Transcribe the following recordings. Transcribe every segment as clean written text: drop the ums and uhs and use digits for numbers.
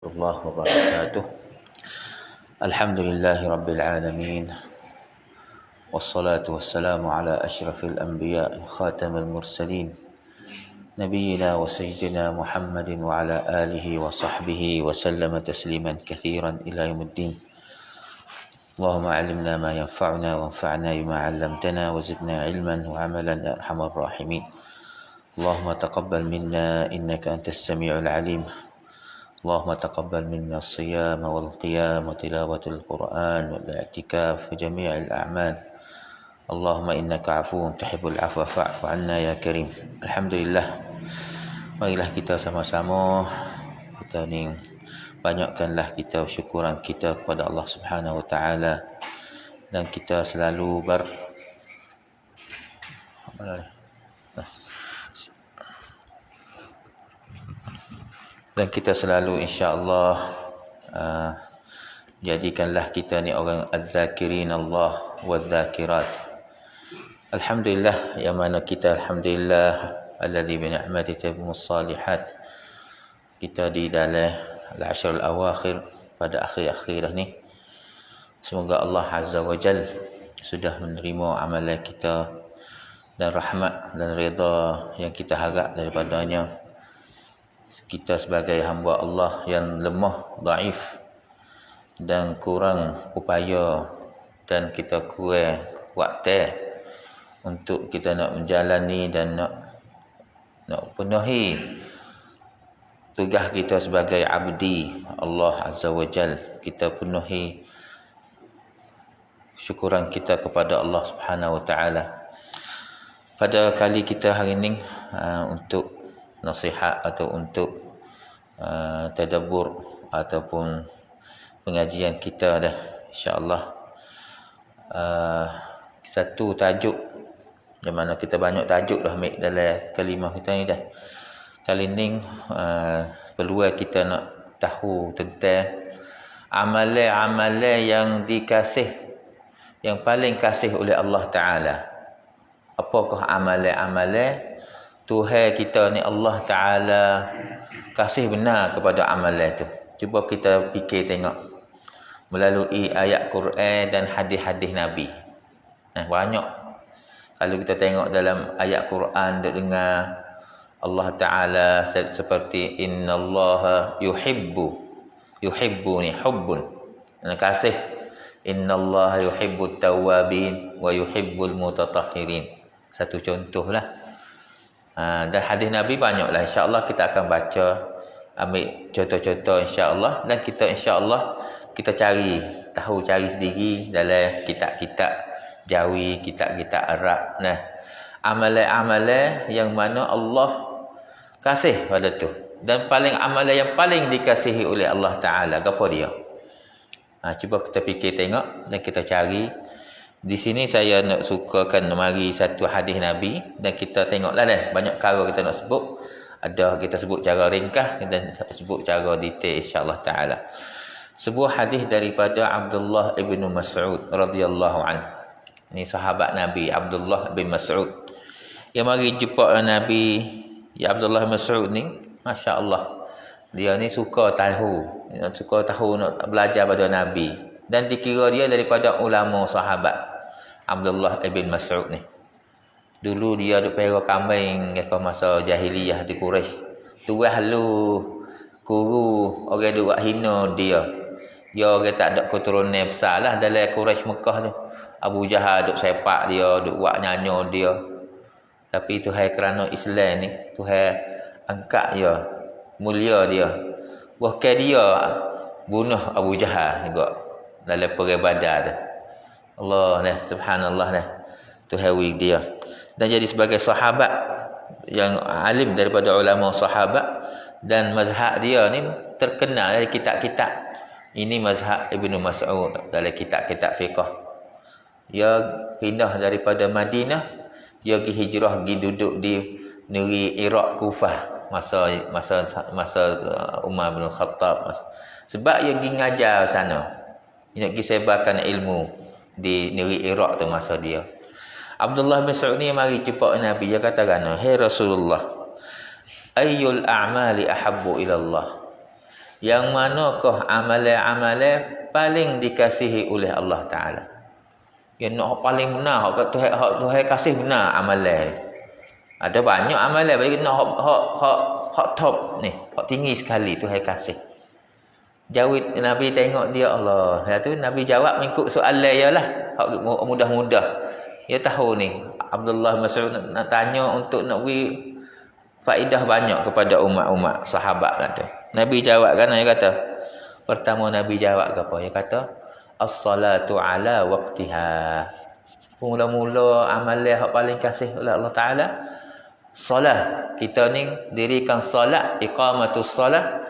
الله وبركاته. الحمد لله رب العالمين، والصلاة والسلام على أشرف الأنبياء خاتم المرسلين نبينا وسيدنا محمد وعلى آله وصحبه وسلم تسليما كثيرا إلى يوم الدين. اللهم علمنا ما ينفعنا وانفعنا بما علمتنا وزدنا علما وعملا يا أرحم الراحمين. اللهم تقبل منا إنك أنت السميع العليم. اللهم تقبل منا الصيام والقيام وتلاوة القرآن والاعتكاف وجميع الأعمال. اللهم إنك عفو تحب العفو فاعف عنا يا كريم. Alhamdulillah. Marilah kita sama-sama kita ni banyakkanlah kita syukuran kita kepada Allah Subhanahu Wa Taala, dan kita selalu insya-Allah jadikanlah kita ni orang az-zakirin Allah waz-zakirat. Alhamdulillah, yang mana kita alhamdulillah alladzi bi ni'mati tatimmus salihat. Kita di dalam al-ashr al-awakhir, pada akhir-akhir dah ni. Semoga Allah Azza wa Jal sudah menerima amalan kita dan rahmat dan redha yang kita harap daripadanya. Kita sebagai hamba Allah yang lemah, daif dan kurang upaya, dan kita kurang kekuatan untuk kita nak menjalani dan nak penuhi tugas kita sebagai abdi Allah Azza wa Jal. Kita penuhi syukuran kita kepada Allah Subhanahu Wa Taala. Pada kali kita hari ini untuk nasihat atau untuk tadabbur ataupun pengajian kita dah, insya-Allah satu tajuk yang mana kita banyak tajuk dah ambil dalam kalimah kita ni dah. Kali ni peluang kita nak tahu tentang amalan-amalan yang paling kasih oleh Allah Taala. Apakah amalan-amalan Tuhan kita ni Allah Ta'ala kasih benar kepada amalan tu? Cuba kita fikir tengok melalui ayat Quran dan hadis-hadis Nabi. Banyak. Kalau kita tengok dalam ayat Quran, duk dengar Allah Ta'ala seperti innallaha yuhibbu ni hubbun, kasih. Innallaha yuhibbut tawwabin wa yuhibbul mutatahhirin. Satu contohlah. Dan hadis Nabi banyaklah, insya-Allah kita akan baca, ambil contoh-contoh insya-Allah, dan kita insya-Allah kita cari sendiri dalam kitab-kitab Jawi, kitab-kitab Arab. Amalan-amalan yang mana Allah kasih pada tu, dan amalan yang paling dikasihi oleh Allah Taala, apa dia? Cuba kita fikir tengok dan kita cari. Di sini saya nak sukakan mari satu hadis Nabi, dan kita tengoklah banyak cara kita nak sebut. Ada kita sebut cara ringkas dan sebut cara detail insya-Allah taala. Sebuah hadis daripada Abdullah ibn Mas'ud radhiyallahu anhu. Ini sahabat Nabi Abdullah bin Mas'ud. Yang mari jumpa Nabi, ya Abdullah bin Mas'ud ni, masya-Allah. Dia ni suka tahu nak belajar pada Nabi, dan dikira dia daripada ulama sahabat. Abdullah ibn Mas'ud ni dulu dia duk perah kambing ke masa jahiliyah di Quraisy. Tuah lu guru orang duk hina dia. Dia orang tak ada keturunan besar lah dalam Quraisy Mekah tu. Abu Jahal duk sepak dia, duk buat nyanyo dia. Tapi Tuhan kerana Islam ni, Tuhan angkat dia, mulia dia. Bahkan dia bunuh Abu Jahal juga dalam perang Badar tu. Allah subhanallah Tuhan wik dia, dan jadi sebagai sahabat yang alim daripada ulama sahabat, dan mazhab dia ni terkenal dari kitab-kitab. Ini mazhab Ibnu Mas'ud dalam kitab-kitab fiqh. Dia pindah daripada Madinah, dia pergi hijrah, pergi duduk di negeri Iraq, Kufah masa Umar bin Khattab. Sebab dia pergi ngajar sana, dia pergi sebarkan ilmu di negeri Iraq tu masa dia. Abdullah bin Mas'ud ni mari jumpa Nabi, dia katakan, "Hai Rasulullah, ayyul a'mali ahabbu ila Allah?" Yang manakah amalan-amalan paling dikasihi oleh Allah Taala? Yang nak paling benar, hak Tuhan kasih benar amalan. Ada banyak amalan, bagi nak hak top ni, hak tinggi sekali Tuhan kasih. Jawab Nabi tengok dia Allah. Lepas tu Nabi jawab mengikut soalan dia lah. Hak mudah-mudah. Dia tahu ni Abdullah Mas'ud nak tanya untuk nak beri faedah banyak kepada umat-umat sahabat kata. Nabi jawab kan, dia kata. Pertama Nabi jawab apa? Dia kata as-salatu ala waqtiha. Mula-mula amalan hak paling kasih oleh Allah Taala solat. Kita ni dirikan solat, iqamatus solat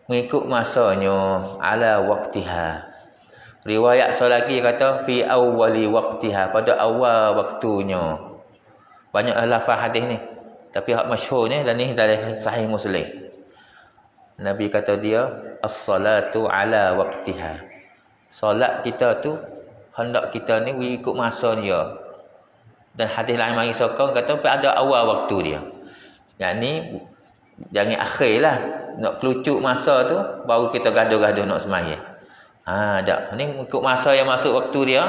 mengikut masanya ala waqtiha. Riwayat solat lagi kata fi awwali waqtiha, pada awal waktunya. Banyak lafaz hadis ni. Tapi hak masyhur ni dan ni dari sahih Muslim. Nabi kata dia as-salatu ala waqtiha. Solat kita tu hendak kita ni ikut masa dia. Dan hadis lain mari sokong kata ada awal waktu dia. Yakni jangan akhirlah nak kelucuk masa tu baru kita gaduh-gaduh nak sembahyang. Tak. Ni ikut masa yang masuk waktu dia.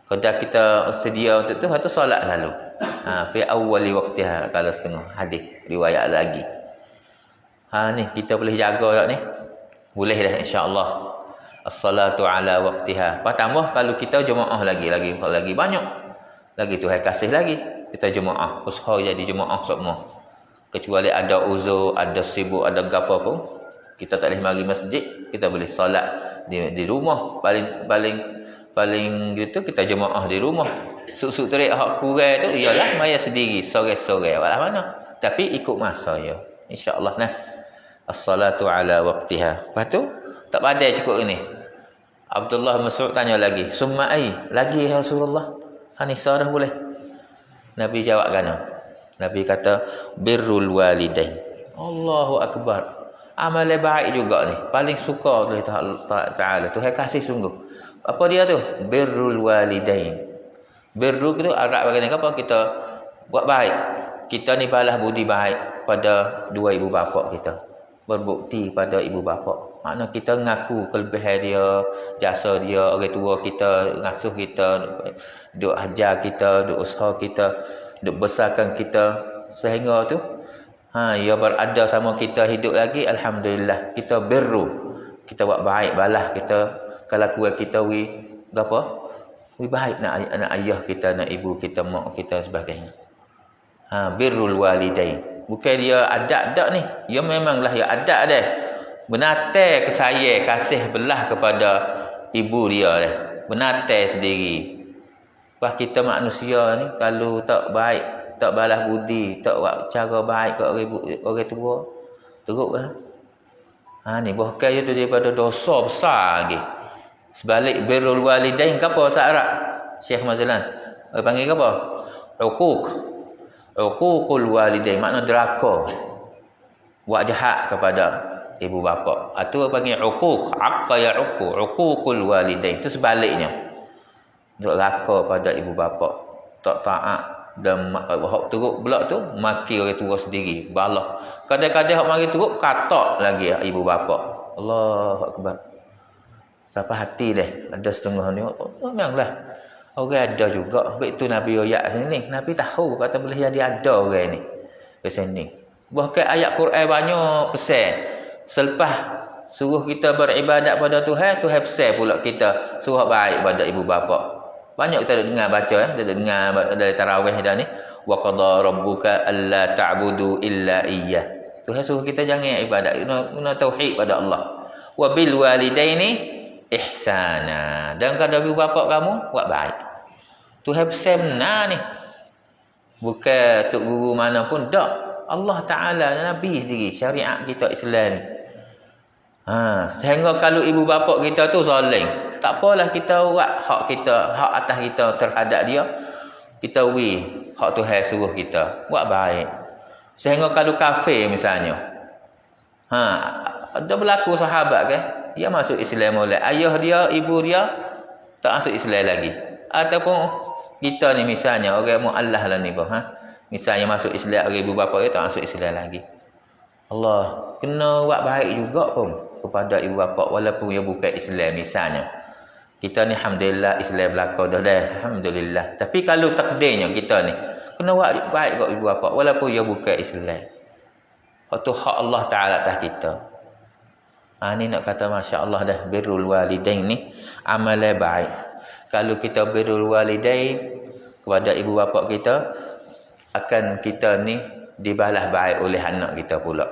Kalau kita sedia untuk tu, lepas tu solat lalu. Fi awwali waqtiha kalau setengah hadis riwayat lagi. Ni kita boleh jaga tak ni? Boleh dah insya-Allah. As-salatu ala waqtiha. Tambah kalau kita jemaah lagi banyak. Lagi Tuhan kasih lagi. Kita jemaah, usaha jadi jemaah semua. Kecuali ada uzur, ada sibuk, ada gapo pun, kita tak boleh mari masjid, kita boleh solat di rumah. Paling gitu kita jemaah di rumah. Suk-suk terik hak kurang tu ialah maya sendiri, sore-sore walah mana. Tapi ikut masa ya. Insya-Allah nah. As-salatu ala waqtiha. Lepas tu tak padai cukup ini. Abdullah Mas'ud tanya lagi, "Summa ai?" Lagi ya Rasulullah. Hanisa dah boleh. Nabi jawab kan. Nabi kata birrul walidain. Allahu akbar. Amalan baik juga ni. Paling suka oleh Taala. Tuhan kasih sungguh. Apa dia tu? Birrul walidain. Birru tu Arab bagaimana apa kita buat baik. Kita ni balas budi baik kepada dua ibu bapa kita. Berbukti pada ibu bapa. Makna kita ngaku kelebihan dia, jasa dia, orang tua kita, ngasuh kita, duk ajar kita, duk usaha kita, duk besarkan kita sehingga tu ia berada sama kita hidup lagi, alhamdulillah. Kita birru. Kita buat baik balas kita kelakuan kita gapo? Baik nak ayah kita, nak ibu kita, mak kita sebagainya. Birrul walidain. Bukan dia adab dak ni. Dia memanglah ya adab dia. Benatai kesayang, kasih belah kepada ibu dia dia. Benatai sendiri. Pas kita manusia ni kalau tak baik, tak balas budi, tak buat cara baik kat orang tua, teruklah. Ni bahkan itu daripada dosa besar lagi. Sebalik birrul walidain apa bahasa Arab? Syekh Mazlan. Panggil apa? Uquq. Uququl walidain makna deraka. Buat jahat kepada ibu bapa. Itu panggil uquq. Aqqa ya'uqu. Uququl walidain. Itu sebaliknya. Deraka pada ibu bapa. Tak taat dan hak teruk pula tu maki orang tua sendiri. Balah. Kadang-kadang hak mari teruk katak lagi ibu bapa. Allahu akbar. Sampai hati dah. Ada setengah ni. Memanglah. Orang ada juga. Sebab itu Nabi ayat sini. Nabi tahu kata boleh jadi ada orang ni. Ke sini. Bahkan ayat Quran banyak pesan. Selepas suruh kita beribadat pada Tuhan, Tuhan pesan pula kita suruh baik pada ibu bapa. Banyak kita dengar baca. Kita dengar dari tarawih dah ni. Wa qada rabbuka alla ta'budu illa iyyah. Tuhan suruh kita jangan ibadat. Guna tauhid pada Allah. Wa bil walidaini ihsana. Dan kepada ibu bapa kamu buat baik. Tuhan pesan benar ni. Bukan tok guru mana pun tak. Allah Taala Nabi sendiri syariat kita Islam ni. Sehingga kalau ibu bapa kita tu zalim, tak apalah kita buat hak kita, hak atas kita terhadap dia. Kita hak Tuhan suruh kita buat baik. Sehingga kalau kafir misalnya. Ada berlaku sahabat kan? Dia masuk Islam oleh ayah dia, ibu dia tak masuk Islam lagi. Ataupun kita ni misalnya orang muallah lah ni misalnya masuk Islam, orang ibu bapa dia tak masuk Islam lagi. Allah kena buat baik juga pun kepada ibu bapa walaupun ia bukan Islam misalnya. Kita ni alhamdulillah Islam berlaku dah. Alhamdulillah. Tapi kalau takdirnya kita ni kena buat baik kat ibu bapa walaupun ia bukan Islam. Itu hak Allah Taala atas kita. Ni nak kata masya-Allah dah, birrul walidain ni amalan baik. Kalau kita birrul walidain kepada ibu bapa kita, akan kita ni dibalas baik oleh anak kita pula.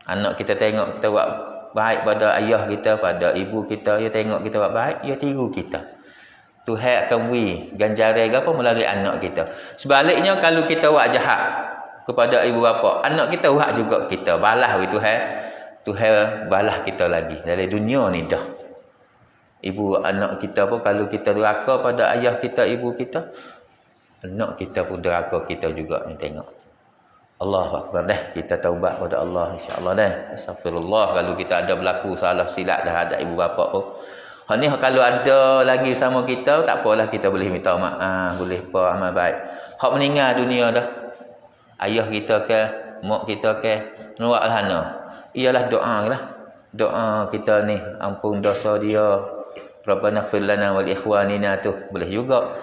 Anak kita tengok kita buat baik pada ayah kita, pada ibu kita, dia tengok kita buat baik, dia tiru kita. Tuhan akan beri ganjaran apa melalui anak kita. Sebaliknya kalau kita buat jahat kepada ibu bapa, anak kita buat juga kita balas oleh Tuhan. Tuhan balas kita lagi dari dunia ni dah. Ibu anak kita pun kalau kita deraka pada ayah kita, ibu kita, anak kita pun deraka kita juga ni tengok. Allahu Akbar dah, kita taubat pada Allah insya-Allah dah. Astagfirullah kalau kita ada berlaku salah silap dah ada ibu bapa pun. Hak ni kalau ada lagi sama kita, tak apalah, kita boleh minta maaf, boleh apa amal baik. Hak meninggal dunia dah. Ayah kita ke, mak kita ke, nuak sana. Ialah doa lah. Doa kita ni, ampun dosa dia. Rabbana ighfir lana wal ikhwanina tu boleh juga.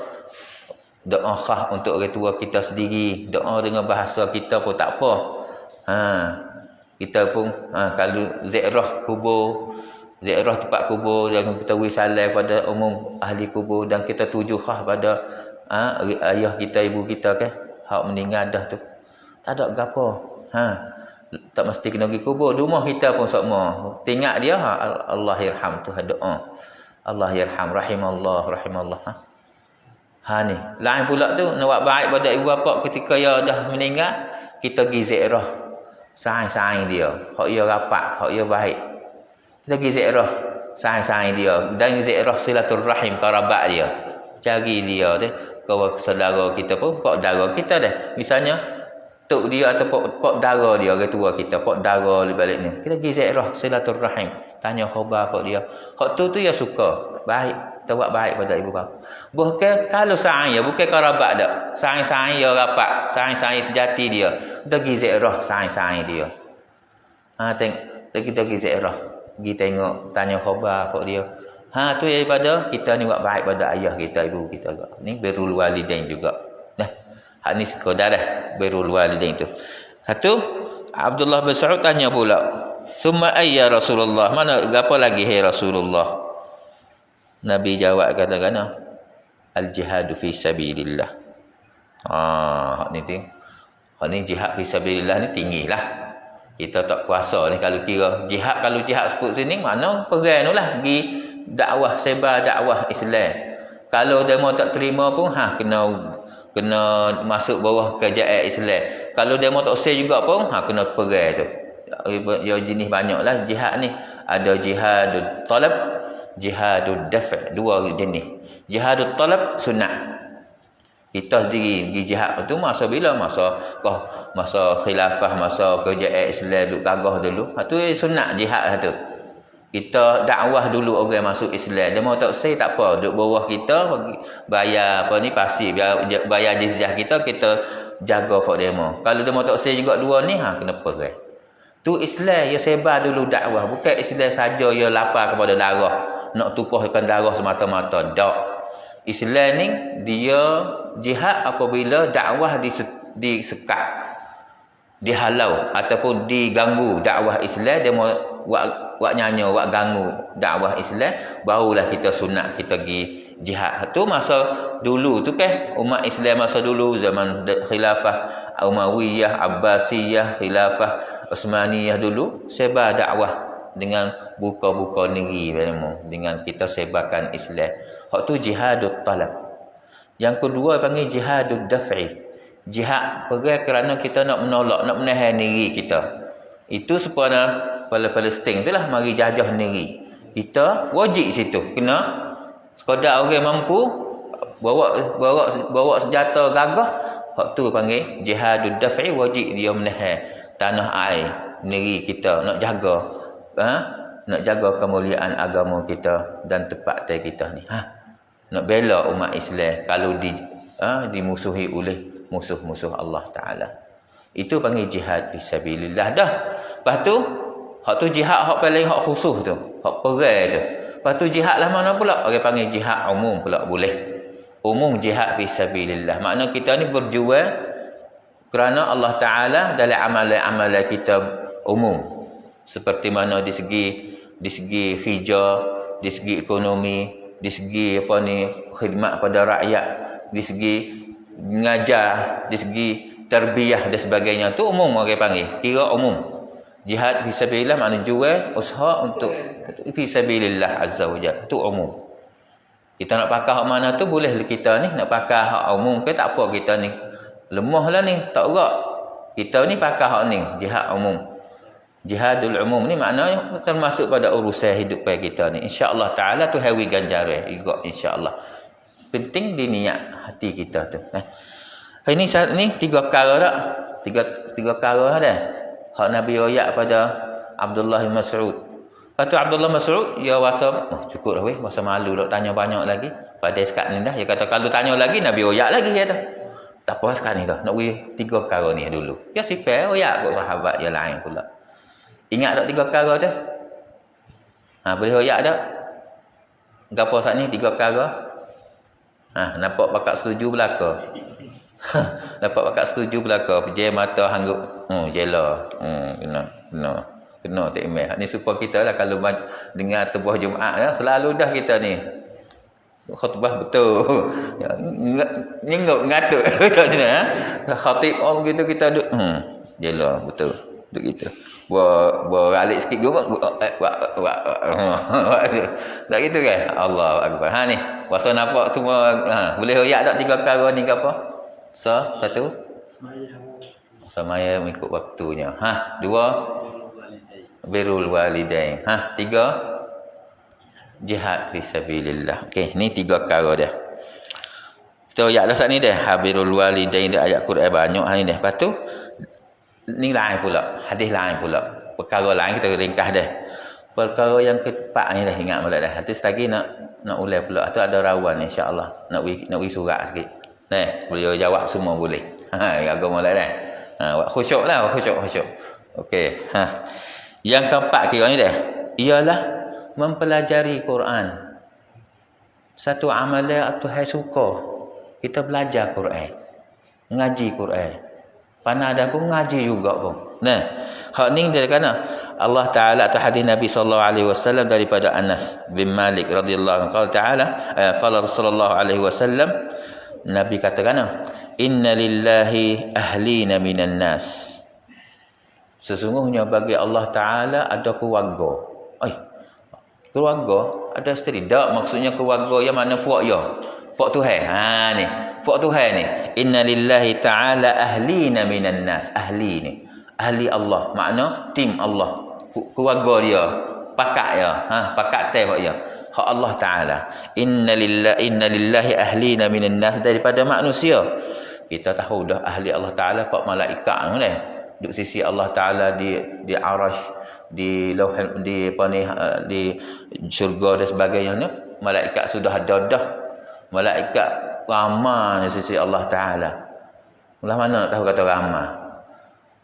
Doa khas untuk orang tua kita sendiri, doa dengan bahasa kita pun tak apa. Kita pun kalau ziarah kubur, ziarah tempat kubur dan kita beri salam pada umum ahli kubur dan kita tuju khas pada ayah kita, ibu kita kan, hak meninggal dah tu. Tak ada gapo. Tak mesti kena pergi kubur, rumah kita pun sama. Tengok dia Allah yarham tu doa. Allah yarham, rahimallah, rahimallah. Ni, lain pula tu nak buat baik pada ibu bapa ketika dia dah meninggal, kita pergi ziarah. Sayang-sayang dia, hak dia rapat, hak dia baik. Kita pergi ziarah, sayang-sayang dia dan ziarah silaturrahim kerabat dia. Cari dia tu, kawan saudara kita pun, pak dara kita dah. Misalnya tok dia atau pak dara dia, orang tua kita, pak dara balik ni. Kita pergi ziarah silaturrahim, tanya khabar pak dia. Hak tu dia suka, baik. Kita buat baik pada ibu bapa. Bukan kalau sayang ya, bukan kerabat dak. Sayang-sayang dia rapat, sayang-sayang sejati dia. Kita pergi ziarah sayang-sayang dia. Tengok kita pergi ziarah, pergi tengok, tanya khabar pak dia. Tu daripada kita ni buat baik pada ayah kita, ibu kita juga. Ni birrul walidain juga. Nah, hak ni sekadar dah birrul walidain tu. Satu, Abdullah bin Sa'ud tanya pula, "Summa ayya Rasulullah?" Mana apa lagi hai Rasulullah? Nabi jawab kata-kata, al-jihadu fi sabilillah. Hak ni tu. Hak ni jihad fi sabilillah ni tinggilah. Kita tak kuasa ni kalau kira jihad, kalau jihad sebut sini mana perang tu lah, pergi dakwah, sebar dakwah Islam. Kalau demo tak terima pun kena masuk bawah kerajaan Islam. Kalau demo tak usah juga pun kena perang tu. Ya jenis banyaklah jihad ni. Ada jihadul talab, jihadul daf', dua jenis. Jihadul talab sunat. Kita sendiri pergi jihad tu masa bila? Masa khilafah, masa kerajaan Islam duk gagah dulu. Tu sunat jihad tu. Kita dakwah dulu orang masuk Islam. Dia mau tak say tak apa, duk bawah kita bayar apa ni pasti, bayar jizyah kita jaga fak demo. Kalau dia mau tak say juga dua ni kena perang. Tu Islam dia sebar dulu dakwah, bukan Islam saja dia lapar kepada darah, nak tumpahkan darah semata-mata. Tak. Islam ni dia jihad apabila dakwah disekat, dihalau ataupun diganggu dakwah Islam. Dia mau buat nyanyi, buat ganggu dakwah Islam, barulah kita sunat kita pergi jihad. Tu masa dulu tu kan, umat Islam masa dulu zaman khilafah Umayyah, Abbasiyah, khilafah Utsmaniyah dulu sebar dakwah dengan buka-buka negeri, dengan kita sebarkan Islam. Hak tu jihadut talab. Yang kedua panggil jihadud daf'i. Jihad perang kerana kita nak menolak, nak menahan negeri kita. Itu supaya Palestin itulah mari jajah negeri. Kita wajib situ. Kena sekadar orang mampu bawa senjata gagah. Hak tu panggil jihadud daf'i, wajib dia menahan tanah air negeri kita, nak jaga nak jaga kemuliaan agama kita dan tempat kita ni. Nak bela umat Islam kalau dimusuhi oleh musuh-musuh Allah Taala. Itu panggil jihad fisabilillah dah. Lepas tu Hak tu jihad hak paling hak khusus tu. Hak perang tu. Lepas tu jihad lah mana pula? Orang panggil jihad umum pula boleh. Umum jihad fi sabilillah. Makna kita ni berjuang kerana Allah Ta'ala dalam amalan-amalan kita umum. Seperti mana di segi hijau, di segi ekonomi, di segi apa ni khidmat pada rakyat, di segi mengajar, di segi tarbiyah dan sebagainya. Tu umum orang panggil. Kira umum. Jihad fisabilillah makna jual usaha untuk fisabilillah azza wajalla. Itu umum. Kita nak pakai hak mana tu boleh kita ni nak pakai hak umum ke tak apa kita ni. Lemahlah ni tak gerak. Kita ni pakai hak ni jihad umum. Jihadul umum ni maknanya termasuk pada urusan hidup kita ni. Insya-Allah taala tu hawi ganjaran juga insya-Allah. Penting di niat hati kita tu. Hari ni tiga perkara dak. Tiga perkara dah. Hak Nabi royak pada Abdullah bin Mas'ud. Lepas tu Abdullah Mas'ud dia rasa cukup dah weh, rasa malu nak tanya banyak lagi. Pada sekat ni dah dia kata kalau tanya lagi Nabi royak lagi dia tu. Tak apa sekat ni dah. Nak bagi tiga perkara ni dulu. Dia sipir royak kat sahabat dia lain pula. Ingat tak tiga perkara tu? Boleh royak tak? Gapo saat ni tiga perkara? Nampak bakat setuju belaka. Dapat bakat setuju belaka. Pejam mata hanggup. Jela. Kena tak imeh. Ni supaya kita lah kalau dengar tebuh Jumaat lah, selalu dah kita ni khutbah betul. Nyenguk ngatuk. Khatib orang gitu kita duduk. Jela betul. Duduk gitu. Beralik sikit juga. Tak gitu kan? Allahu akbar. Ni. Puasa nampak semua. Boleh royak tak tiga perkara ni ke apa? Satu. Semaya mengikut waktunya. Dua. Birrul walidain. Tiga. Jihad fi sabilillah. Okey, ni tiga perkara dah. Kita ayat dah saat ni dah. Birrul walidain dah ayat Quran banyak ni dah. Lepas tu ni lain pula, hadis lain pula. Perkara lain kita ringkas dah. Perkara yang keempat ni dah ingat mula dah. Hadis lagi nak ulai pula. Tu ada rawan insya-Allah. Nak bagi surat sikit. Boleh jawab semua boleh. Agama lah dah. Khusyuk lah, khusyuk. Okey. Yang keempat kiranya dah ialah mempelajari Quran. Satu amalan Tuhan suka. Kita belajar Quran. Ngaji Quran. Panah dah pun ngaji juga pun. Hak ni dari kana Allah Taala atau hadis Nabi sallallahu alaihi wasallam daripada Anas bin Malik radhiyallahu anhu qala Rasulullah alaihi wasallam Nabi katakan inna lillahi ahlina minan nas. Sesungguhnya bagi Allah Taala ada keluarga. Keluarga ada isteri. Tak maksudnya keluarga yang mana puak ya. Puak Tuhan. Ni. Puak Tuhan ni. Inna lillahi ta'ala ahlina minan nas. Ahli ni. Ahli Allah. Makna tim Allah. Keluarga dia. Pakat dia. Pakat teh dia. Hak Allah Ta'ala. Inna lillahi ahlina minan nas. Daripada manusia. Kita tahu dah ahli Allah Ta'ala. Pak malaikat ni dah. Duduk sisi Allah Ta'ala di arash. Di lauh, di syurga dan sebagainya. Malaikat sudah ada dah. Malaikat ramah di sisi Allah Ta'ala. Ulah mana nak tahu kata ramah?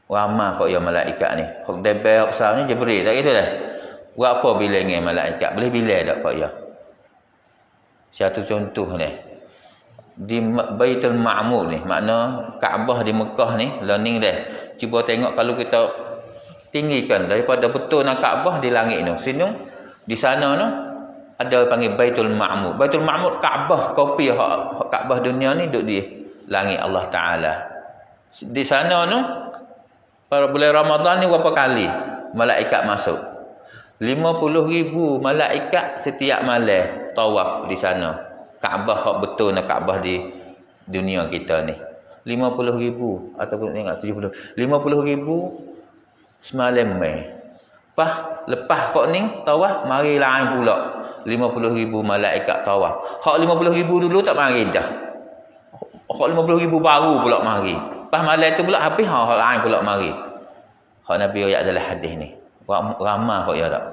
Ramah kok ya malaikat ni. Hak debel hak besar ni Jibril tak gitu dah. Berapa bilangnya malaikat? Boleh bilang tak kok ya? Satu contoh ni. Di Baitul Ma'mur ni, makna Kaabah di Mekah ni, learning dah. Cuba tengok kalau kita tinggikan daripada betul nak Kaabah di langit tu. Sini di sana tu ada panggil Baitul Ma'mur. Baitul Ma'mur Kaabah, kopi hak Kaabah dunia ni duduk di langit Allah Taala. Di sana tu pada bulan Ramadan ni berapa kali malaikat masuk? 50,000 malaikat setiap malam tawaf di sana. Kaabah hak betul nak Kaabah di dunia kita ni. 50,000 ataupun ingat 70. 50,000 semalam mai. Lepas kok ni tawaf mari lain pula. 50,000 malaikat tawaf. Hak 50,000 dulu tak mari dah. Hak 50,000 baru pula mari. Lepas malam tu pula habis hak lain pula mari. Hak Nabi ayat dalam hadis ni. Ramah kok ya tak?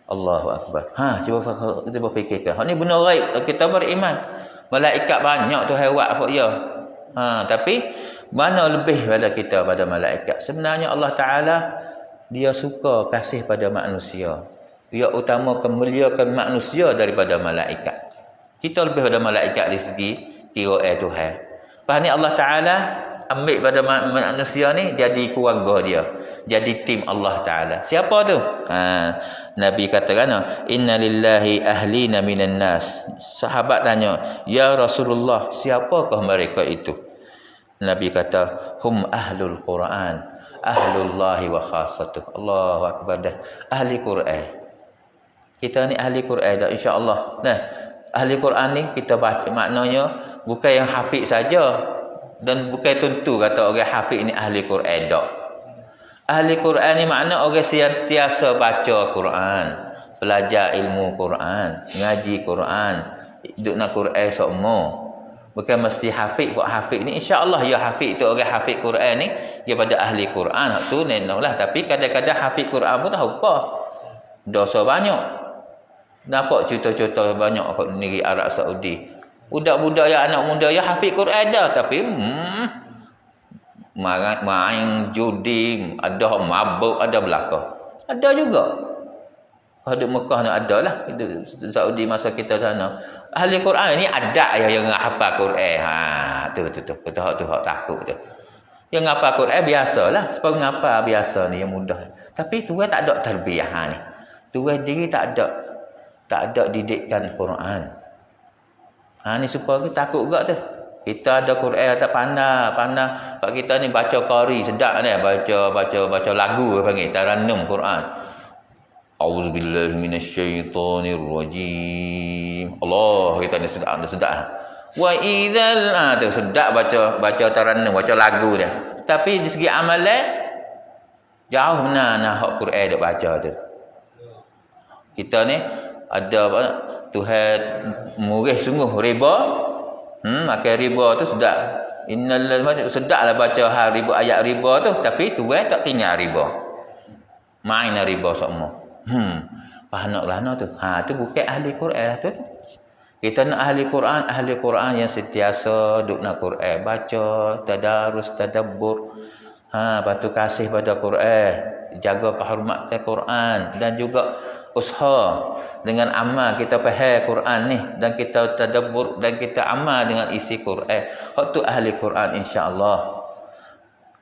Allahu akbar. Cuba fikirkan. Hak ni benar raib. Kita beriman. Malaikat banyak tu hewat kok ya. Tapi mana lebih pada kita pada malaikat? Sebenarnya Allah Taala Dia suka kasih pada manusia. Dia utamakan muliakan manusia daripada malaikat. Kita lebih pada malaikat dari segi kira Tuhan. Lepas ni Allah Ta'ala ambil pada manusia ni jadi keluarga dia. Jadi tim Allah Ta'ala. Siapa tu? Nabi katakan, Inna lillahi ahlina minan nas. Sahabat tanya, Ya Rasulullah, siapakah mereka itu? Nabi kata, Hum ahlul Quran. Ahlullahi wa khasatuh. Allahu Akbar dah. Ahli Quran. Kita ni ahli Quran dah, insya-Allah. Nah, ahli Quran ni kita baca maknanya bukan yang hafiz saja dan bukan tentu kata orang hafiz ni ahli Quran dak. Ahli Quran ni makna orang sentiasa baca Quran, belajar ilmu Quran, ngaji Quran, duduk nak Quran semua. Bukan mesti hafiz. Kok hafiz ni insya-Allah ya hafiz tu orang hafiz Quran ni dia pada ahli Quran tu nenoklah, tapi kadang-kadang hafiz Quran pun tahu apa. Dosa banyak. Nampak cerita-cerita banyak kat negeri Arab Saudi. Budak-budak yang anak muda yang hafiz Quran dah, tapi main judi, ada mabuk, ada belaka. Ada juga. Kalau di Mekah ni ada lah. Saudi masa kita sana. Ahli Quran ni ada yang hafal Quran. Tu hak takut tu. Yang hafal Quran biasalah. Sebab ngapa biasa ni yang mudah. Tapi tuan tak ada tarbiyah ni. Tuan diri tak ada didikan Quran. Ni supaya kita takut juga tu. Kita ada Quran tak pandai. Pak kita ni baca qari sedap ni, baca lagu panggil tarannum Quran. Auzubillahi minasyaitonirrajim. Allah kita ni sedap. Wa idzal tu sedap baca tarannum, baca lagu dia. Tapi di segi amalan jauh nak hak Quran dak baca tu. Kita ni ada apa? Tuhan murih sungguh riba. Makan riba tu sedap. Sedaplah baca ayat riba tu, tapi Tuhan tak tinggal riba. Main riba semua. Pahanok tu. Tu bukan ahli Quran lah tu. Kita nak ahli Quran yang sentiasa duduk nak Quran, baca, tadarus, tadabbur. Lepas tu kasih pada Quran, jaga kehormatan Quran dan juga usaha dengan amal kita faham Quran ni dan kita tadabbur dan kita amal dengan isi Quran. Hak tu ahli Quran insya-Allah.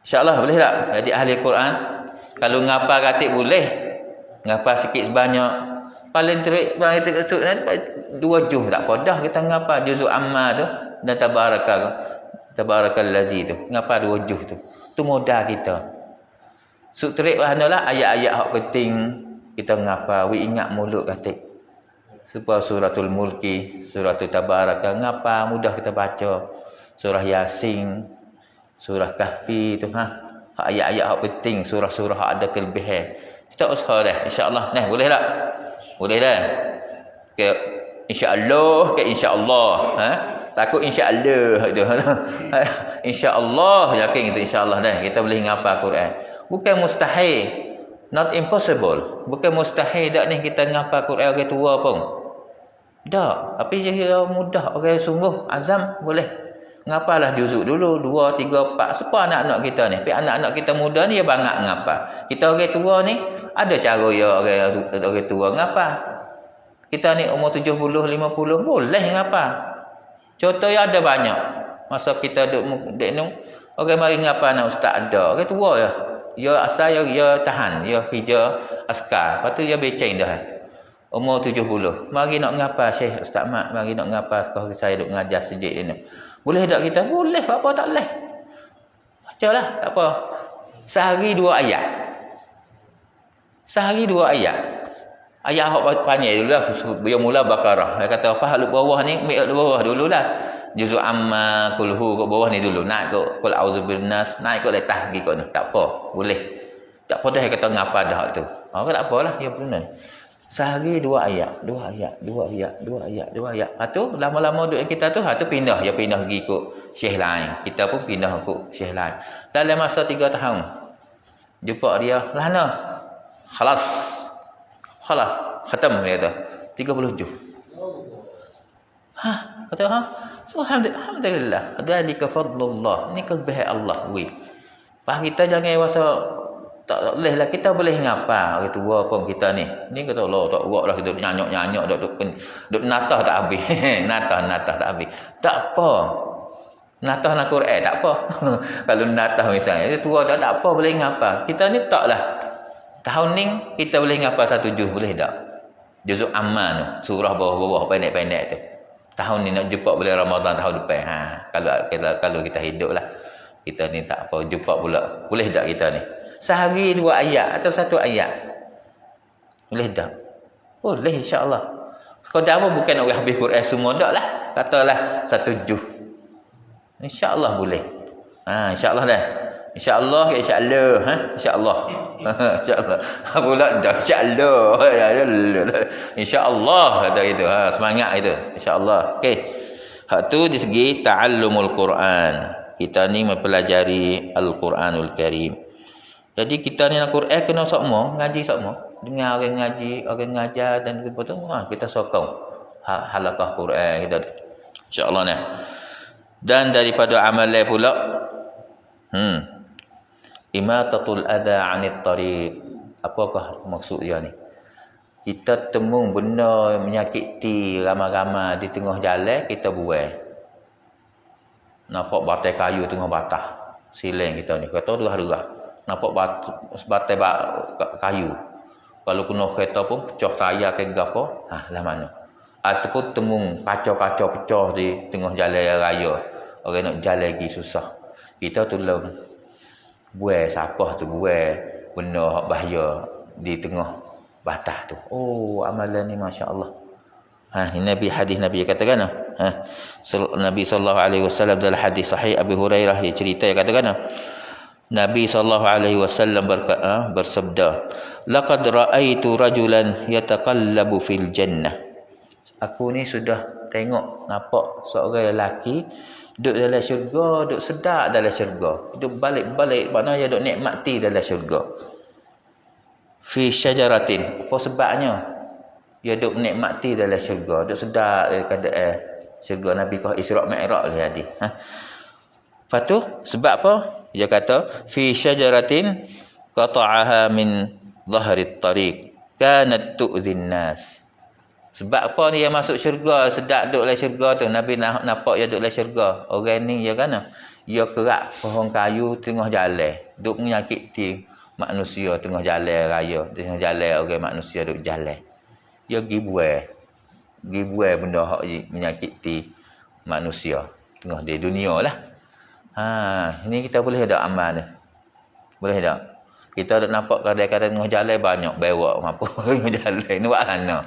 Insya-Allah boleh tak jadi ahli Quran? Kalau ngapa katik boleh. Ngapa sikit sebanyak. Paling terik bang kita kesut 2 juz tak apa dah kita ngapa juzuk amma tu dan tabarakallazi tu. Ngapa 2 juz tu. Tu modal kita. Suk terik bahanalah ayat-ayat hak penting kita ngapa we ingat mulut katik. Supaya suratul mulki, suratul tabaraka ngapa mudah kita baca. Surah Yasin, surah Kahfi tu ayat-ayat hak penting, surah-surah hak ada kelebihan. Kita usaha dah insya-Allah. Nah, boleh tak? Boleh dah. Ke insya-Allah, ke insya-Allah, takut insya-Allah tu. Insya-Allah yakin itu insya-Allah dah kita boleh ngapa Quran. Bukan mustahil. Not impossible. Bukan mustahil dak ni kita ngapa Quran orang tua pun. Dak, tapi dia mudah orang sungguh azam boleh. Ngapalah juzuk dulu 2 3 4 supaya anak-anak kita ni. Tapi anak-anak kita muda ni dia bangak ngapa. Kita orang tua ni ada cara ya orang tua ngapa. Kita ni umur 70 50 boleh ngapa. Contoh yang ada banyak. Masa kita duduk ni orang mari ngapa anak ustaz ada. Orang tua ya. Ya asal ya tahan, ya kerja askar. Lepas tu dia beceng dah. Umur 70. Mari nak ngapa Syekh Ustaz Mat, mari nak ngapa sekolah saya duk ngajar sejak ini. Boleh tak kita? Boleh, apa tak boleh. Bacalah, tak apa. Sehari 2 ayat. Sehari 2 ayat. Ayat hak panjang dululah. Dia mula Baqarah. Dia kata apa hak bawah ni, ambil hak bawah dululah. Juzuk amma kulhu kat bawah ni dulu. Naik ke qul auzubillahi nas, naik ke letas pergi kat ni. Tak apa, boleh. Tak apa dah kata ngapa dah hak tu. Tak apalah, ya benar. Sehari 2 ayat, 2 ayat, 2 ayat, 2 ayat, 2 ayat. Lepas tu lama-lama duduk kita tu, tu pindah, dia pindah pergi ikut syekh lain. Kita pun pindah ikut syekh lain. Dalam masa 3 tahun. Jumpa dia, lana. Khalas, khatam dia kata. 30 juz. Kata Alhamdulillah. Dzalika fadlullah. Ni kelebihan Allah. Pak kita jangan rasa Tak boleh lah, kita boleh ngapa orang tua pun kita ni. Ni kata Allah tak buat lah, kita nyanyok-nyanyok duk natah tak habis. natah tak habis. Tak apa. Natah nak Quran tak apa. Kalau natah misalnya, dia tua tak apa, boleh ngapa. Kita ni taklah. Tahun ni kita boleh ngapa satu juz, boleh tak? Juzuk Amman tu, surah bawah-bawah pendek-pendek tu. Tahun ni nak jumpa boleh Ramadan tahun depan. Kalau kita hidup lah. Kita ni tak apa, jumpa pula. Boleh tak kita ni? Sehari 2 ayat atau 1 ayat. Boleh tak? Boleh insya-Allah. Sekadar pun bukan nak habis Quran semua dak lah. Katalah 1 juz. Insya-Allah boleh. Insya-Allah dah. Insya-Allah ke insya-Allah, Insya-Allah. Insya-Allah. Pula dah insya-Allah. Insya-Allah kata gitu. Semangat itu. Insya-Allah. Okey. Hak tu di segi ta'allumul Quran. Kita ni mempelajari Al-Quranul Karim. Jadi kita ni nak Quran kena sokmo, ngaji sokmo. Dengar orang ngaji, orang ngajar dan betul kita sokong halaqah Quran kita. Insya-Allah nah. Dan daripada amalan pula imatatul adha 'anit tariq. Apakah maksud dia ni? Kita temu benda menyakiti ramai-ramai di tengah jalan, kita buang. Nampak batai kayu tengah batah. Siling kita ni. Kata derah-derah. Nampak batai kayu. Kalau kena kereta pun pecah tayar ke gapo, lah mana. Ataupun temu kacau-kacau pecah di tengah jalan raya. Orang nak jalan lagi susah. Kita tolong buai sapah tu, buai benda hak bahaya di tengah batas tu. Oh, amalan ni masya-Allah. Nabi hadis Nabi katakan Nabi sallallahu alaihi wasallam dalam hadis sahih Abu Hurairah dia cerita dia katakan Nabi sallallahu alaihi wasallam bersabda, "Laqad ra'aitu rajulan yataqallabu fil jannah." Aku ni sudah tengok nampak seorang lelaki duduk dalam syurga, duduk sedap dalam syurga. Duduk balik-balik maknanya duduk nikmati dalam syurga. Fi syajaratin. Apa sebabnya? Dia duduk nikmati dalam syurga, duduk sedap keadaan syurga. Nabi kau Isra' Mi'raj dia hadis. Lepas tu sebab apa? Dia kata fi syajaratin qata'aha min dhahrit tariq kanat tu'dhin nas. Sebab apa ni dia masuk syurga, sedap duduk dalam syurga tu. Nabi nampak dia duduk dalam syurga. Orang ni dia kan dia kerak pohon kayu tengah jalan, duk menyakiti manusia tengah jalan raya, tengah jalan orang manusia duk jalan. Dia pergi buai benda hak menyakiti manusia tengah di dunia lah. Ini kita boleh tak amal ni? Boleh tak? Kita dah nampak kadang-kadang tengah jalan banyak bewak mampu tengah jalan. Ni buat mana?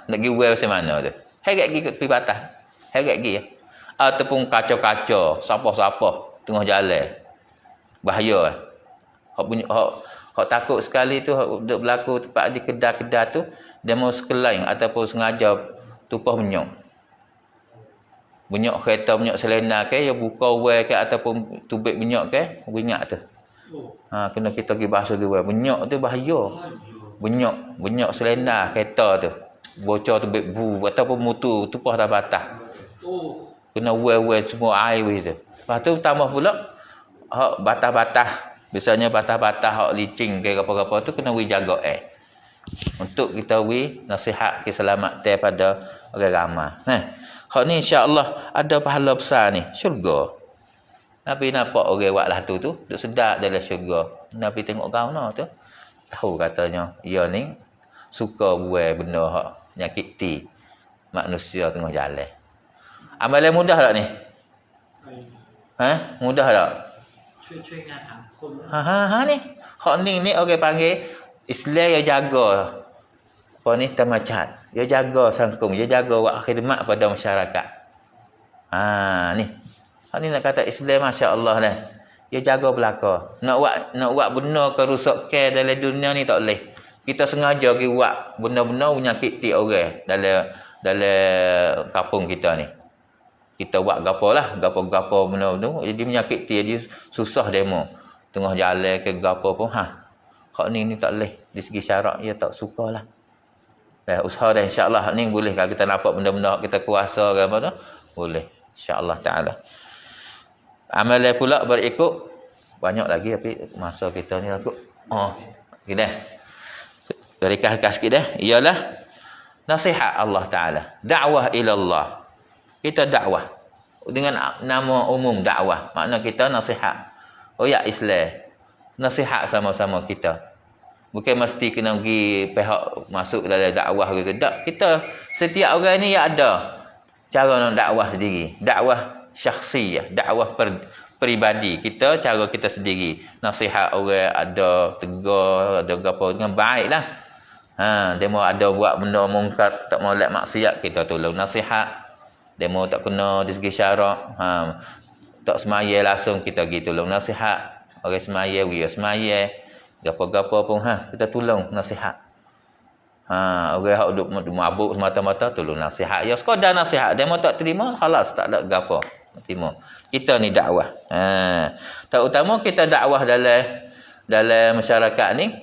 Nak pergi buai macam mana tu? Heret pergi ke batas. Heret pergi. Ataupun kacau-kacau, sapah-sapah tengah jalan. Bahaya. Hak takut sekali tu hak duk berlaku tempat di kedai-kedai tu, dia mau sekelain ataupun sengaja tumpah minyak. Minyak kereta, minyak selena ke, dia buka wei ke ataupun tubik minyak ke, minyak tu. Kena kita pergi bahasa dia, minyak tu bahaya. Minyak selena kereta tu. Bocor tubik bu ataupun mutu tumpah dah batas. Kena wei semua air tu. Lepas tu tambah pula hak batas-batas. Biasanya batas-batas hak licin ke apa-apa tu kena jaga untuk kita nasihat keselamatan pada orang ramai. Hak ni insya-Allah ada pahala besar ni, syurga. Nabi nampak orang buat lah tu duk sedap dalam syurga. Nabi tengok kau tu, tahu katanya ia ni suka buat benda hak nyakiti manusia tengah jalan. Amalan mudah tak ni? Mudah tak? ช่วยงานสังคม Ni. Hak ni orang panggil Islam dia jaga apa ni tamacat. Dia jaga sangkung, dia jaga buat khidmat pada masyarakat. Ni. Hak ni nak kata Islam masya-Allah dah. Dia jaga belaka. Nak buat benda kerusakan dalam dunia ni tak boleh. Kita sengaja pergi buat benda-benda menyakiti orang dalam kampung kita ni. Kita buat gapo benda-benda jadi menyakiti, jadi susah demo. Tengah jalan ke gapo pun hak ni tak boleh. Di segi syarak dia tak sukalah. Usaha dah insya-Allah ni boleh kalau kita nampak benda-benda kita kuasa ke apa tu, boleh insya-Allah taala. Amalan pula berikut banyak lagi tapi masa kita ni aku Oh, kita ringkas sikit dah. Ialah nasihat Allah Taala. Dakwah ila Allah. Kita dakwah dengan nama umum dakwah. Makna kita nasihat. Oh ya Islam. Nasihat sama-sama kita. Bukan mesti kena pergi pihak masuk dalam dakwah gitu. Tak. Kita setiap orang ni ya ada cara nak dakwah sendiri. Dakwah syakhsiyah, dakwah peribadi kita, cara kita sendiri. Nasihat orang ada tegur, ada apa dengan baiklah. Dia mau ada buat benda mungkar, tak molek maksiat, kita tolong nasihat. Dia mau tak kena di segi syarak, tak semaya langsung kita pergi tolong nasihat. Orang semaya, we semaya. Gapo-gapo pun kita tolong nasihat. Orang hak duk mabuk semata-mata tolong nasihat. Ya sekadar nasihat, dia mau tak terima, khalas tak ada gapo. Terima. Kita ni dakwah. Terutama kita dakwah dalam masyarakat ni,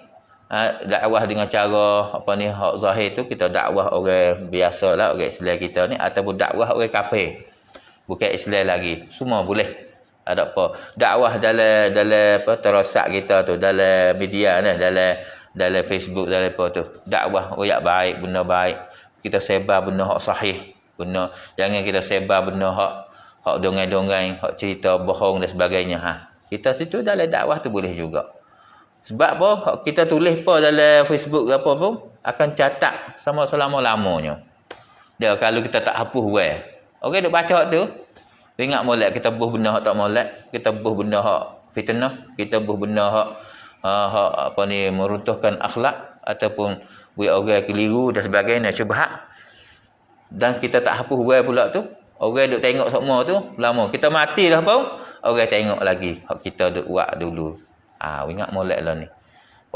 dakwah dengan cara apa ni hak zahir tu, kita dakwah orang biasalah, orang Islam kita ni, ataupun dakwah orang kafir. Bukan Islam lagi. Semua boleh. Ada apa? Dakwah dalam apa terosak kita tu, dalam media ni, dalam Facebook, dalam apa tu. Dakwah royak baik, benda baik. Kita sebar benda hak sahih, benda jangan kita sebar benda hak dongeng-dongeng, hak cerita bohong dan sebagainya. Kita situ dalam dakwah tu boleh juga. Sebab apa? Hak kita tulis apa dalam Facebook ke apa pun akan catat sama selama-lamanya. Dia kalau kita tak hapus weh. Okey duk baca tu, ingat molek kita buh benda hak tak molek, kita buh benda hak fitnah, kita buh benda hak apa ni meruntuhkan akhlak ataupun buat orang keliru dan sebagainya, syubhat. Dan kita tak hapus weh pula tu. Orang duk tengok semua tu, lama kita mati dah pun, orang tengok lagi hak kita duk buat dulu. Ingat molek lah ni.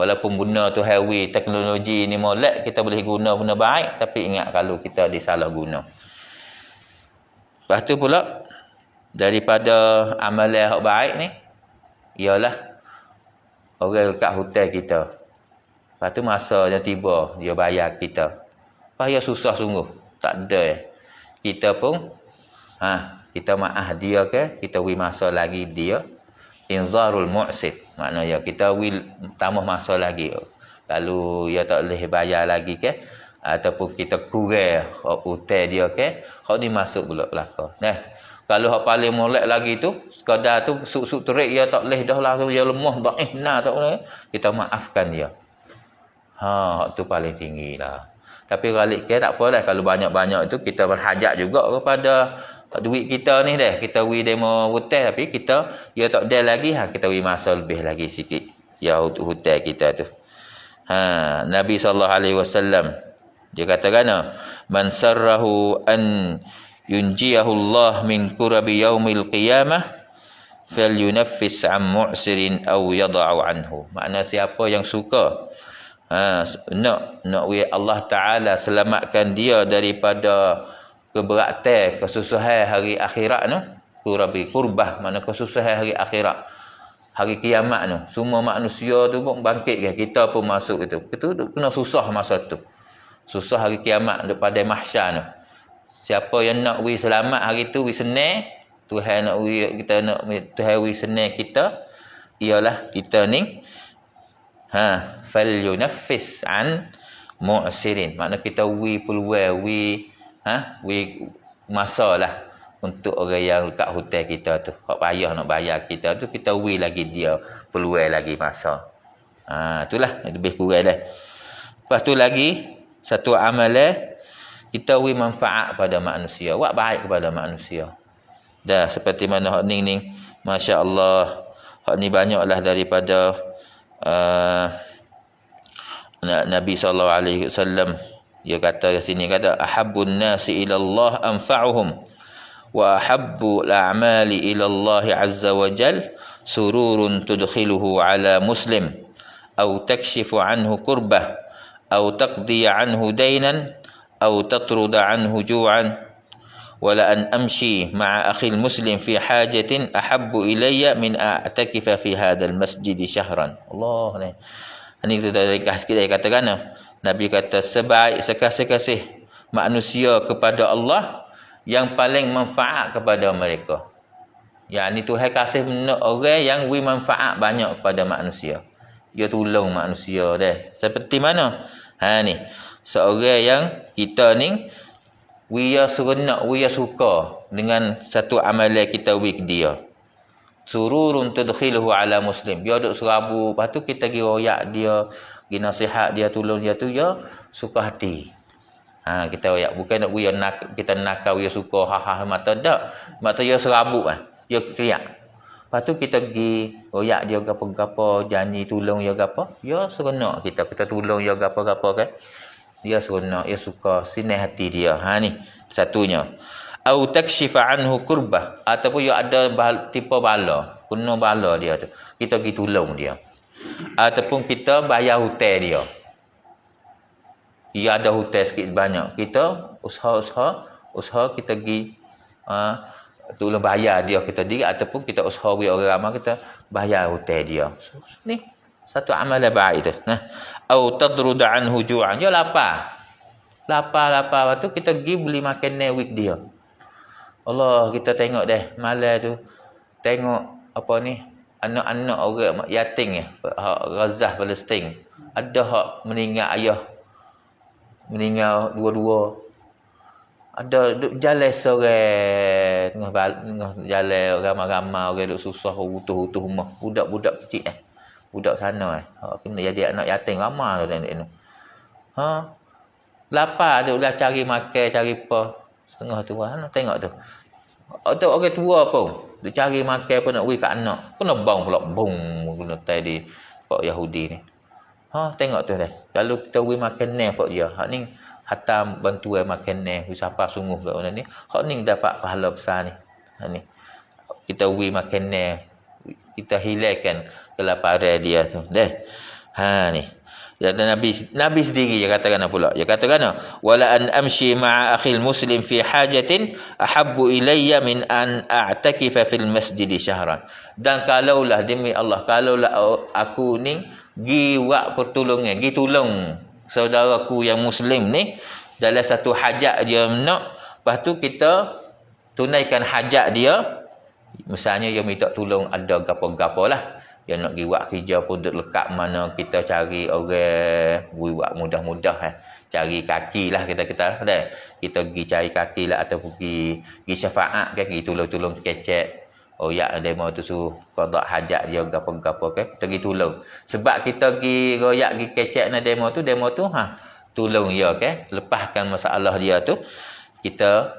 Walaupun benda tu heavy, teknologi ni molek, kita boleh guna benda baik, tapi ingat kalau kita disalah guna. Lepas tu pula, daripada amalan hak baik ni, ialah orang dekat hotel kita. Lepas tu masa yang tiba, dia bayar kita. Payah susah sungguh. Tak ada. Kita pun, kita maaf dia ke, kita beri masa lagi dia. Inzarul mu'sid. Maknanya kita beri tambah masa lagi. Kalau dia tak boleh bayar lagi ke, ataupun kita kurang hotel dia ke, hak ni masuk pula belaka. Kalau hak paling molek lagi tu, sekadar tu suk-suk terik dia tak boleh dah langsung dia lemah dhaif tak boleh, kita maafkan dia. Hak tu paling tinggi lah. Tapi balik ke tak apa dah, kalau banyak-banyak tu kita berhajat juga kepada duit kita ni dah. Kita beri demo hotel tapi kita dia tak ada lagi, kita beri masa lebih lagi sikit. Ya hotel kita tu. Nabi SAW dia katakan, man sarrahu an yunjiyahu Allah min kurabi yaumil qiyamah falyunaffis an mu'sirin aw yada'u anhu. Makna siapa yang suka nak Allah Ta'ala selamatkan dia daripada keberatan, kesusahan hari akhirat tu, kurbah, mana kesusahan hari akhirat, hari kiamat tu, semua manusia tu pun bangkit ke, kita pun masuk itu kena susah masa tu, susah hari kiamat daripada mahsyar tu. Siapa yang nak wi selamat hari tu, wi senang, Tuhan nak wi kita, nak Tuhan wi senang kita, ialah kita ni falyunaffis an mu'sirin. Makna kita wi peluang, wi masalah untuk orang yang kat hotel kita tu, hak payah nak bayar kita tu, kita wi lagi dia peluang lagi masa. Itulah lebih kurang dah. Lepas tu lagi satu amalan, kita wi manfaat pada manusia, buat baik kepada manusia. Dah seperti mana hak ni masya-Allah, hak ni banyaklah daripada Nabi SAW. Dia kata di sini, kata ahabbun nasi ila Allah anfa'uhum wa ahabbu al-a'mali ila Allah azza wa jal sururun tudkhiluhu ala muslim aw takshifu anhu kurbah aw taqdi anhu daynan aw tatruda anhu ju'an wala an amshi ma'a akhi muslim fi hajatin ahabbu ilayya min a'takifa fi hadzal masjid syahran. Allah ni kita ringkas sikit dia katakan, Nabi kata sebaik sekasih-kasih manusia kepada Allah yang paling manfaat kepada mereka. Yang ni Tuhan kasih orang yang beri manfaat banyak kepada manusia. dia tolong manusia dah. Seperti mana? Ni. Seorang yang kita ni we seronok, we suka dengan satu amalan kita week dia. Sururun tudkhiluhu ala muslim. Dia duk serabu, lepas tu kita pergi royak dia, pergi nasihat dia, tolong dia tu, dia suka hati. Kita royak, bukan nak we kita nakal, we suka mata dak. Mata dia serabu dia teriak. Lepas tu kita pergi royak dia gapo-gapo, janji tolong dia gapo, dia seronok kita tolong dia gapo-gapo kan. Dia seronok, dia suka, sinai hati dia. Ni satunya. Au takshifa anhu kurbah, ataupun dia ada tipe bala, kena bala dia tu, kita pergi tolong dia. Ataupun kita bayar hutang dia. Dia ada hutang sikit sebanyak, kita usaha kita pergi tolong bayar dia kita diri, ataupun kita usaha bagi orang ramai, kita bayar hutang dia. Ni satu amalan baik tu. Au tadrud anhu ju'an, dia lapar waktu kita pergi beli makanan week dia. Allah, kita tengok deh malam tu, tengok apa ni, anak-anak orang yatim Gaza Palestin, ada hak meninggal ayah, meninggal dua-dua, ada duk jalan sore tengah jalan ramai-ramai orang duk susah utuh-utuh rumah, budak-budak kecil budak sana kena jadi anak yatim ramai tu. Lapar duk lah cari makan, cari apa setengah tu tengok tu. Atau orang tua pun dia cari makan pun nak bagi kat anak. Kena bang pula kena tadi pak Yahudi ni. Tengok tu dah. Kalau kita bagi makan ni pak dia. Hak ni hatam bantuan makan ni, siapa sungguh kat orang ni. Hak ni dapat pahala besar ni. Ni. Kita bagi makan ni, kita hilangkan kelaparan dia tu. Dah. Ni. Dan Nabi sendiri dia katakan pula. Dia katakan wala an amshi ma'a akhil muslim fi hajatin ahabbu ilayya min an a'takifa fil masjid syahran. Dan kalaulah demi Allah, kalaulah aku ni gi buat pertolongan, gi tolong saudaraku yang muslim ni dalam satu hajat dia nak, lepas tu kita tunaikan hajat dia. Misalnya dia minta tolong ada gapo-gapo lah. Dia nak pergi buat kerja pun duduk lekat mana, kita cari orang buat mudah-mudah cari kaki lah kita dah. Kita pergi cari kaki lah, atau pergi syafaat kan, pergi tolong-tolong kecek. Ya demo tu suruh qada hajat dia gapo-gapo kan, kita pergi tolong. Sebab kita pergi royak pergi kecek na demo tu tolong dia kan, lepaskan masalah dia tu. Kita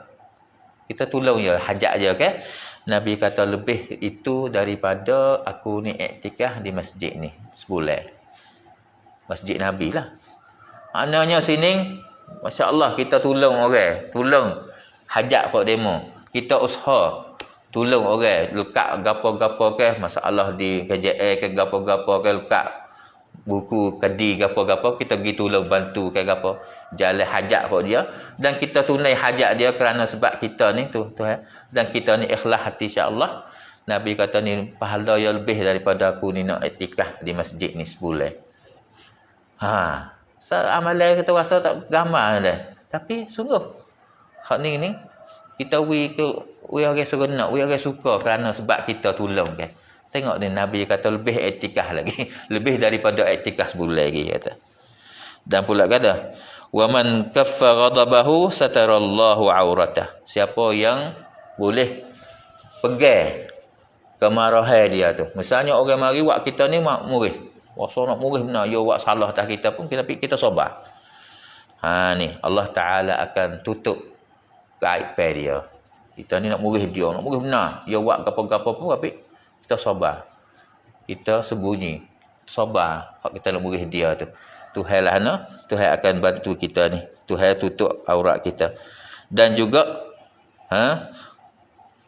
tolong dia hajat dia kan. Nabi kata lebih itu daripada aku ni iktikaf di masjid ni sebulan. Masjid Nabi lah. Maknanya sini, Masya Allah, kita tolong orang. Tolong hajat pak demo. Kita usaha tolong orang. Lekat gapo-gapo ke, masalah di KJA ke gapo-gapo ke, lekat buku kedi gapo-gapo, kita pergi tolong bantu ke gapo. Jalan hajat pak dia. Dan kita tunai hajat dia kerana sebab kita ni tu. Dan kita ni ikhlas hati insya-Allah. Nabi kata ni pahala yang lebih daripada aku ni nak iktikaf di masjid ni sebulan. Amalan kita rasa tak gambar dah. Tapi sungguh hak ni kita we orang seronok, we orang suka kerana sebab kita tolong kan. Tengok ni Nabi kata lebih iktikaf lagi. Lebih daripada iktikaf sebulan lagi kata. Dan pula kata, "Wa man kaffa ghadabahu satarallahu auratah." Siapa yang boleh pegang kemarahan dia tu. Misalnya orang mari buat kita ni murih. Rasa nak murih benar, dia buat salah atas kita pun kita sabar. Ni Allah Taala akan tutup kaiban dia. Kita ni nak murih dia, nak murih benar. Dia buat gapo-gapo pun tapi kita sabar. Kita sembunyi, sabar hak kita nak murih dia tu. Tuhan lah Tuhan akan bantu kita ni. Tuhan tutup aurat kita. Dan juga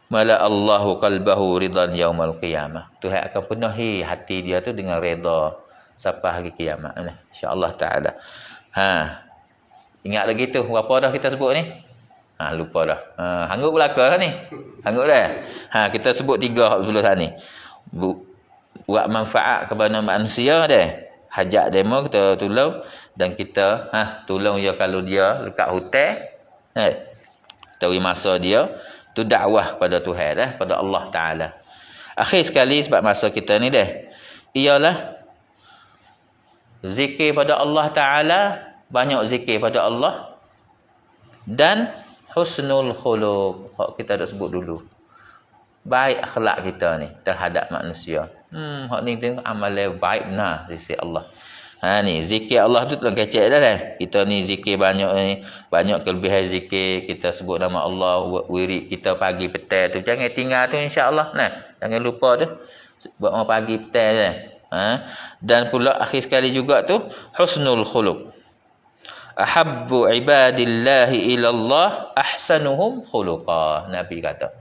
mala Allahu qalbahu ridan yaumal qiyamah. Tuhan akan penuhi hati dia tu dengan redha sampai hari kiamat ni. Insya-Allah taala. Ingat lagi tu berapa dah kita sebut ni? Lupa dah. Hanggup belaka dah ni. Hanggup dah. Kita sebut 3 dulu ni. Buat manfaat kepada manusia dah. Hajat demo kita tolong, dan kita tolong dia kalau dia lekat hutang. Tahu masa dia tu dakwah pada Tuhan pada Allah Taala. Akhir sekali sebab masa kita ni dah. Ialah zikir pada Allah Ta'ala, banyak zikir pada Allah, dan husnul khuluq, hak kita dah sebut dulu, baik akhlak kita ni terhadap manusia. Hak ni tengok amalan baik benar di sisi Allah. Ni zikir Allah tu tolong kecek dah lah. Kita ni zikir banyak ni, banyak kelebihan zikir. Kita sebut nama Allah, wirid kita pagi petang tu. Jangan tinggal tu insya-Allah. Nah, jangan lupa tu. Buat pagi petang dah. Dan pula akhir sekali juga tu husnul khuluq. Ahabbu ibadillahi ilallah ahsanuhum khuluqa. Nabi kata.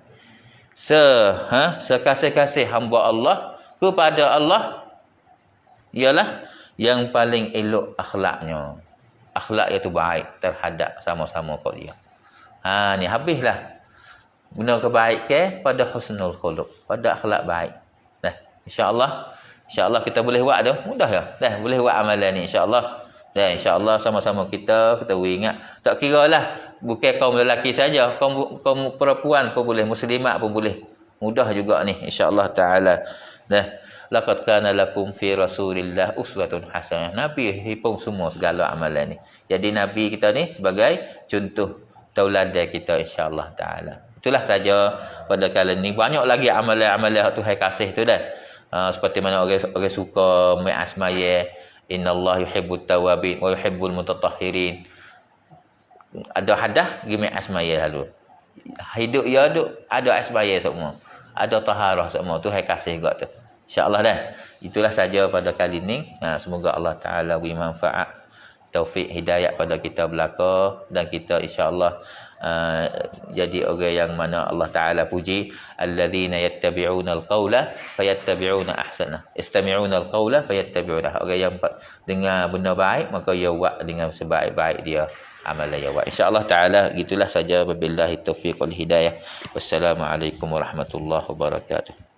Sekasih-kasih hamba Allah kepada Allah ialah yang paling elok akhlaknya. Akhlak iaitu baik terhadap sama-sama kau dia. Ni habislah. Guna kebaikan pada husnul khuluq, pada akhlak baik. Dah, insya-Allah kita boleh buat tu. Mudah ya. Dah, boleh buat amalan ni insya-Allah. Dah, insya-Allah sama-sama kita ingat. Tak kiralah bukan kaum lelaki saja, kaum perempuan pun boleh, muslimat pun boleh. Mudah juga ni insya-Allah taala. Dah. Laqad kana lakum fi Rasulillah uswatun hasanah. Nabi hipung semua segala amalan ni. Jadi Nabi kita ni sebagai contoh tauladan kita insya-Allah taala. Itulah saja pada kali ni. Banyak lagi amalan-amalan Tuhan kasih tu dah. Seperti mana orang suka ma'asmaya, innallaha yuhibbut tawabin wa yuhibbul mutatahhirin. Ada hadah gi ma'asmaya lalu. Hidup ya ada asmaya semua. Ada taharah semua. Tuhan kasih juga tu. InsyaAllah dah. Itulah saja pada kali ini. Semoga Allah Ta'ala beri manfaat, taufik, hidayat pada kita belaka. Dan kita insyaAllah jadi orang yang mana Allah Ta'ala puji. Alladzina yattabi'una al-qawla fayattabi'una ahsanah. Istami'una al-qawla fayattabi'una. Orang yang dengar benda baik, maka ia buat dengan sebaik-baik dia amalan dia buat. InsyaAllah Ta'ala. Gitulah saja. Wabillahi taufiq wal hidayah. Wassalamualaikum warahmatullahi wabarakatuh.